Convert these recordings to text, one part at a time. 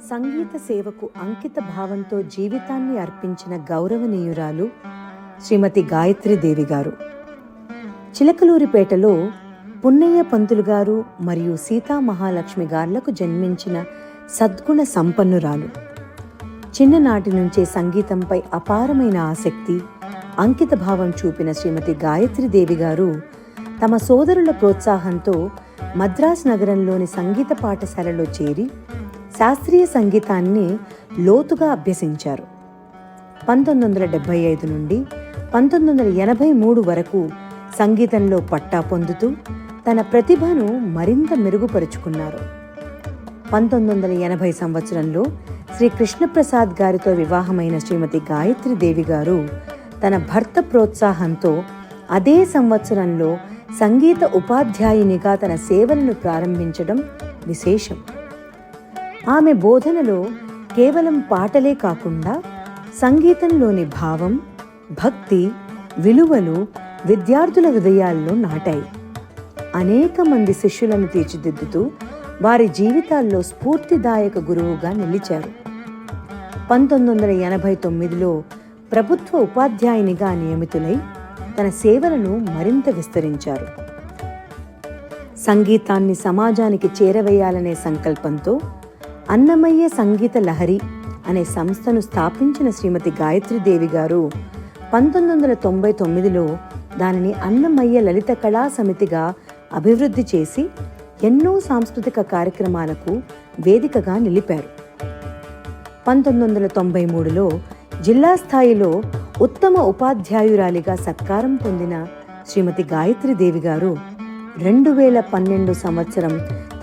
సంగీత సేవకు అంకిత భావంతో జీవితాన్ని అర్పించిన గౌరవనీయురాలు శ్రీమతి గాయత్రీదేవి గారు. చిలకలూరిపేటలో పున్నయ్య పంతులు గారు మరియు సీతామహాలక్ష్మి గార్లకు జన్మించిన సద్గుణ సంపన్నురాలు. చిన్ననాటి నుంచే సంగీతంపై అపారమైన ఆసక్తి, అంకిత భావం చూపిన శ్రీమతి గాయత్రీదేవి గారు తమ సోదరుల ప్రోత్సాహంతో మద్రాస్ నగరంలోని సంగీత పాఠశాలలో చేరి శాస్త్రీయ సంగీతాన్ని లోతుగా అభ్యసించారు. 1975 నుండి 1983 వరకు సంగీతంలో పట్టా పొందుతూ తన ప్రతిభను మరింత మెరుగుపరుచుకున్నారు. 1980 సంవత్సరంలో శ్రీ కృష్ణప్రసాద్ గారితో వివాహమైన శ్రీమతి గాయత్రీదేవి గారు తన భర్త ప్రోత్సాహంతో అదే సంవత్సరంలో సంగీత ఉపాధ్యాయునిగా తన సేవలను ప్రారంభించడం విశేషం. ఆమె బోధనలో కేవలం పాటలే కాకుండా సంగీతంలోని భావం, భక్తి, విలువలు విద్యార్థుల హృదయాల్లో నాటాయి. అనేక మంది శిష్యులను తీర్చిదిద్దుతూ వారి జీవితాల్లో స్ఫూర్తిదాయక గురువుగా నిలిచారు. 1989లో ప్రభుత్వ ఉపాధ్యాయునిగా నియమితులై తన సేవలను మరింత విస్తరించారు. సంగీతాన్ని సమాజానికి చేరవేయాలనే సంకల్పంతో అన్నమయ్య సంగీత లహరి అనే సంస్థను స్థాపించిన శ్రీమతి గాయత్రీదేవి గారు 1999లో దానిని అన్నమయ్య లలిత కళా సమితిగా అభివృద్ధి చేసి ఎన్నో సాంస్కృతిక కార్యక్రమాలకు వేదికగా నిలిపారు. 1993లో జిల్లా స్థాయిలో ఉత్తమ ఉపాధ్యాయురాలిగా సత్కారం పొందిన శ్రీమతి గాయత్రీదేవి గారు 2012 సంవత్సరం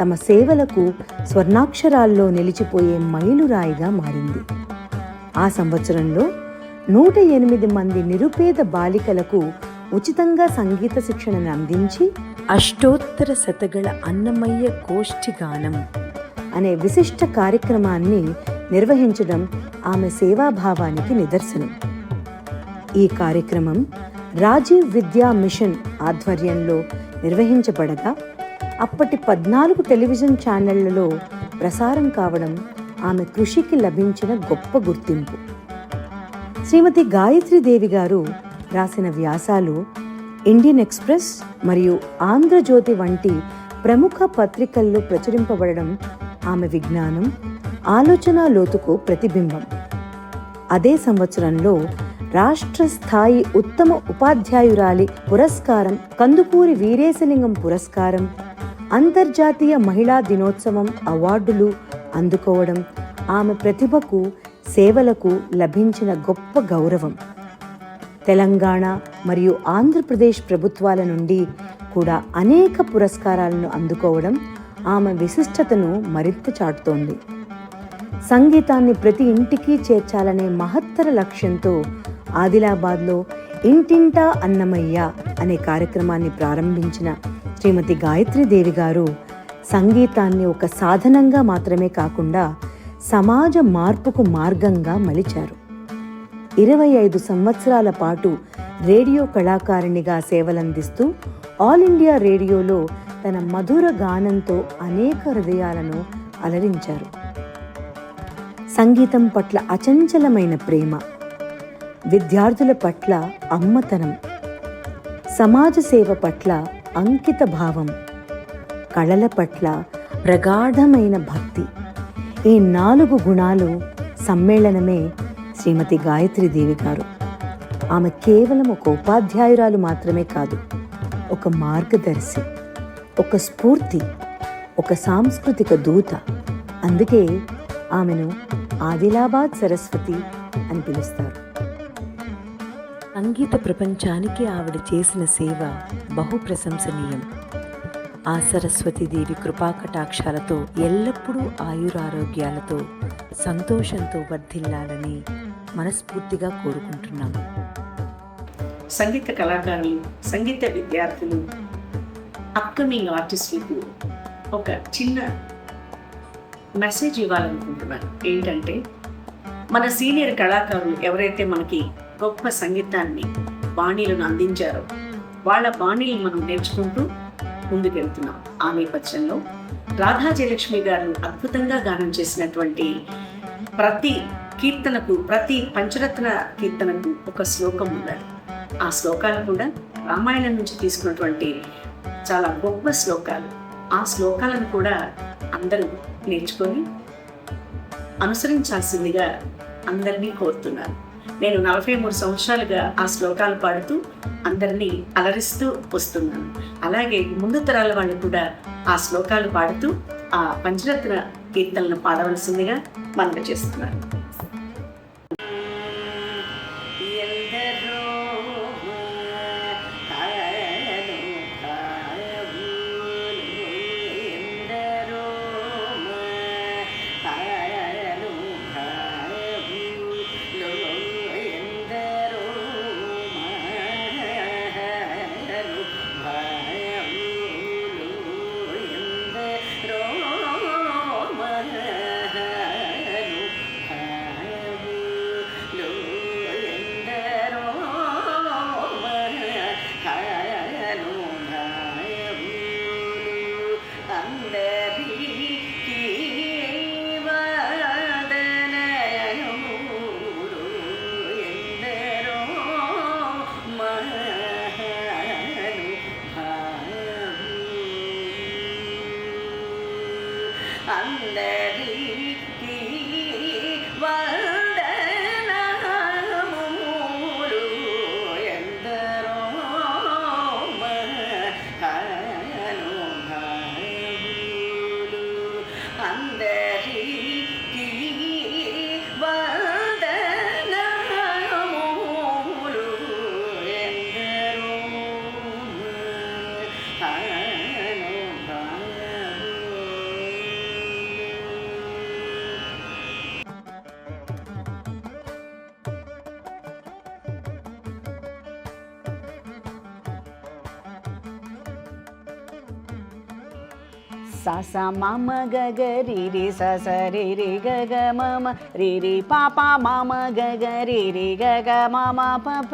తమ సేవలకు స్వర్ణాక్షరాల్లో నిలిచిపోయే మైలురాయిగా మారింది. ఆ సంవత్సరంలో 108 మంది నిరుపేద బాలికలకు ఉచితంగా సంగీత శిక్షణను అందించి అష్టోత్తర శతగళ అన్నమయ్య గోష్ఠిగానం అనే విశిష్ట కార్యక్రమాన్ని నిర్వహించడం ఆమె సేవాభావానికి నిదర్శనం. ఈ కార్యక్రమం రాజీవ్ విద్యా మిషన్ ఆధ్వర్యంలో నిర్వహించబడగా అప్పటి 14 టెలివిజన్ ఛానళ్లలో ప్రసారం కావడం ఆమె కృషికి లభించిన గొప్ప గుర్తింపు. శ్రీమతి గాయత్రీదేవి గారు రాసిన వ్యాసాలు ఇండియన్ ఎక్స్ప్రెస్ మరియు ఆంధ్రజ్యోతి వంటి ప్రముఖ పత్రికల్లో ప్రచురింపబడడం ఆమె విజ్ఞానం, ఆలోచన లోతుకు ప్రతిబింబం. అదే సంవత్సరంలో రాష్ట్ర స్థాయి ఉత్తమ ఉపాధ్యాయురాలి పురస్కారం, కందుకూరి వీరేశలింగం పురస్కారం, అంతర్జాతీయ మహిళా దినోత్సవం అవార్డులు అందుకోవడం ఆమె ప్రతిభకు, సేవలకు లభించిన గొప్ప గౌరవం. తెలంగాణ మరియు ఆంధ్రప్రదేశ్ ప్రభుత్వాల నుండి కూడా అనేక పురస్కారాలను అందుకోవడం ఆమె విశిష్టతను మరింత చాటుతోంది. సంగీతాన్ని ప్రతి ఇంటికి చేర్చాలనే మహత్తర లక్ష్యంతో ఆదిలాబాద్లో ఇంటింటా అన్నమయ్య అనే కార్యక్రమాన్ని ప్రారంభించిన శ్రీమతి గాయత్రీదేవి గారు సంగీతాన్ని ఒక సాధనంగా మాత్రమే కాకుండా సమాజ మార్పుకు మార్గంగా మలిచారు. 25 సంవత్సరాల పాటు రేడియో కళాకారిణిగా సేవలందిస్తూ ఆల్ ఇండియా రేడియోలో తన మధుర గానంతో అనేక హృదయాలను అలరించారు. సంగీతం పట్ల అచంచలమైన ప్రేమ, విద్యార్థుల పట్ల అమ్మతనం, సమాజ సేవ పట్ల అంకిత భావం, కళల పట్ల ప్రగాఢమైన భక్తి, ఈ 4 గుణాలు సమ్మేళనమే శ్రీమతి గాయత్రీదేవి గారు. ఆమె కేవలం ఒక ఉపాధ్యాయురాలు మాత్రమే కాదు, ఒక మార్గదర్శి, ఒక స్ఫూర్తి, ఒక సాంస్కృతిక దూత. అందుకే ఆమెను ఆదిలాబాద్ సరస్వతి అని పిలుస్తారు. సంగీత ప్రపంచానికి ఆవిడ చేసిన సేవ బహు ప్రశంసనీయం. ఆ సరస్వతీదేవి కృపాకటాక్షాలతో ఎల్లప్పుడూ ఆయురారోగ్యాలతో సంతోషంతో వర్ధిల్లాలని మనస్ఫూర్తిగా కోరుకుంటున్నాము. సంగీత కళాకారులు, సంగీత విద్యార్థులు, అప్కమింగ్ ఆర్టిస్టులకు ఒక చిన్న మెసేజ్ ఇవ్వాలనుకుంటున్నాను. ఏంటంటే, మన సీనియర్ కళాకారులు ఎవరైతే మనకి గొప్ప సంగీతాన్ని, బాణీలను అందించారో వాళ్ళ బాణీలు మనం నేర్చుకుంటూ ముందుకెళ్తున్నాం. ఆ నేపథ్యంలో రాధా జయలక్ష్మి గారు అద్భుతంగా గానం చేసినటువంటి ప్రతి కీర్తనకు, ప్రతి పంచరత్న కీర్తనకు ఒక శ్లోకం ఉన్నది. ఆ శ్లోకాలు కూడా రామాయణం నుంచి తీసుకున్నటువంటి చాలా గొప్ప శ్లోకాలు. ఆ శ్లోకాలను కూడా అందరూ నేర్చుకొని అనుసరించాల్సిందిగా అందరినీ కోరుతున్నాను. నేను 43 సంవత్సరాలుగా ఆ శ్లోకాలు పాడుతూ అందరినీ అలరిస్తూ వస్తున్నాను. అలాగే ముందు తరాల వాళ్ళు కూడా ఆ శ్లోకాలు పాడుతూ ఆ పంచరత్న కీర్తనలను పాడవలసిందిగా మనవి చేస్తున్నాను. సస మమ గగ రి సస రి గగ మమ రి పాప మమ గగ రి గగ మమ పప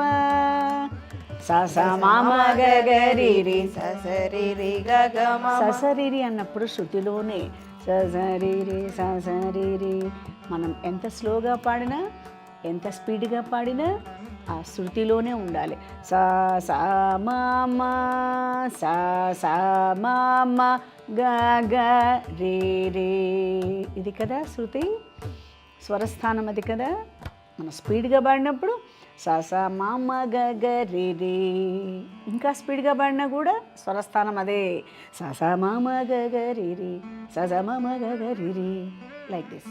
సస మమ గగ రి సస రి గగ మమ ససరి అన్నప్పుడు శృతిలోనే ససరి ససరి మనం ఎంత స్లోగా పాడినా, ఎంత స్పీడ్గా పాడినా ఆ శృతిలోనే ఉండాలి. సా సా మామ సా సా మామ గా గా రే రే, ఇది కదా శృతి, స్వరస్థానం అది కదా. మనం స్పీడ్గా పాడినప్పుడు సా సా మామ గా గా రే రే, ఇంకా స్పీడ్గా పాడినా కూడా స్వరస్థానం అదే. సా సా మామ గా గా రే రే, సా సా మామ గా గా రే రే, లైక్ దిస్.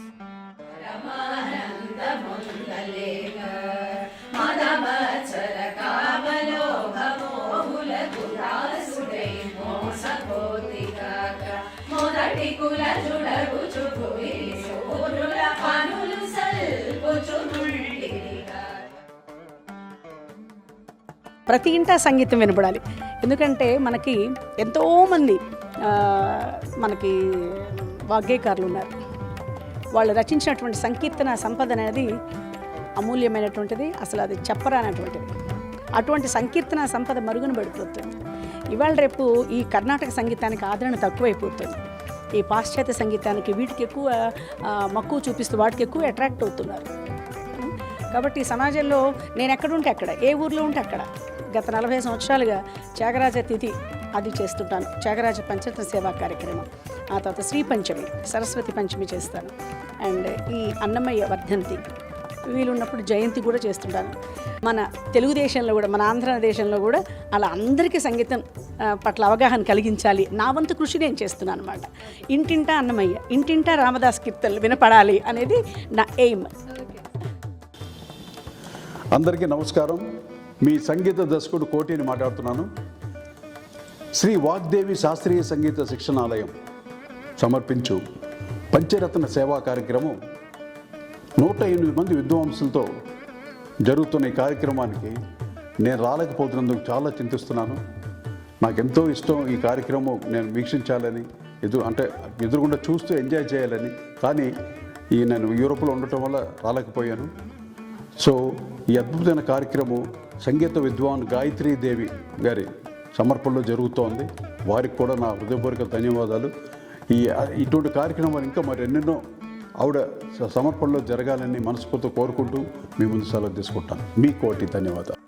ప్రతి ఇంటా సంగీతం వినపడాలి. ఎందుకంటే మనకి ఎంతోమంది మనకి వాగ్గేయకారులు ఉన్నారు. వాళ్ళు రచించినటువంటి సంకీర్తన సంపద అనేది అమూల్యమైనటువంటిది, అసలు అది చెప్పరానటువంటిది. అటువంటి సంకీర్తన సంపద మరుగున పడిపోతుంది. ఇవాళ రేపు ఈ కర్ణాటక సంగీతానికి ఆదరణ తక్కువైపోతుంది. ఈ పాశ్చాత్య సంగీతానికి వీటికి ఎక్కువ మక్కువ చూపిస్తూ వాటికి ఎక్కువ అట్రాక్ట్ అవుతున్నారు. కాబట్టి సమాజంలో నేను ఎక్కడుంటే అక్కడ, ఏ ఊర్లో ఉంటే అక్కడ గత 40 సంవత్సరాలుగా త్యాగరాజ తిథి అది చేస్తుంటాను, త్యాగరాజ పంచరత్న సేవా కార్యక్రమం. ఆ తర్వాత శ్రీ పంచమి, సరస్వతి పంచమి చేస్తాను. అండ్ ఈ అన్నమయ్య వర్ధంతి, వీలున్నప్పుడు జయంతి కూడా చేస్తుంటాను. మన తెలుగుదేశంలో కూడా, మన ఆంధ్రదేశంలో కూడా అలా అందరికీ సంగీతం పట్ల అవగాహన కలిగించాలి. నా వంతు కృషి నేను చేస్తున్నాను అనమాట. ఇంటింటా అన్నమయ్య, ఇంటింటా రామదాస్ కీర్తనలు వినపడాలి అనేది నా ఎయిమ్. అందరికీ నమస్కారం. మీ సంగీత దర్శకుడు కోటిని మాట్లాడుతున్నాను. శ్రీ వాగ్దేవి శాస్త్రీయ సంగీత శిక్షణాలయం సమర్పించు పంచరత్న సేవా కార్యక్రమం 108 మంది విద్వాంసులతో జరుగుతున్న ఈ కార్యక్రమానికి నేను రాలేకపోతున్నందుకు చాలా చింతిస్తున్నాను. నాకెంతో ఇష్టం ఈ కార్యక్రమం నేను వీక్షించాలని, ఎదురుగుండా చూస్తూ ఎంజాయ్ చేయాలని. కానీ నేను యూరోప్లో ఉండటం వల్ల రాలేకపోయాను. సో ఈ అద్భుతమైన కార్యక్రమం సంగీత విద్వాన్ గాయత్రీదేవి గారి సమర్పణలో జరుగుతోంది. వారికి కూడా నా హృదయపూర్వక ధన్యవాదాలు. ఇటువంటి కార్యక్రమాలు ఇంకా మరెన్నెన్నో ఆవిడ సమర్పణలో జరగాలని మనస్ఫూర్తిగా కోరుకుంటూ మీ ముందు సెలవు తీసుకుంటాను. మీ కోటి ధన్యవాదాలు.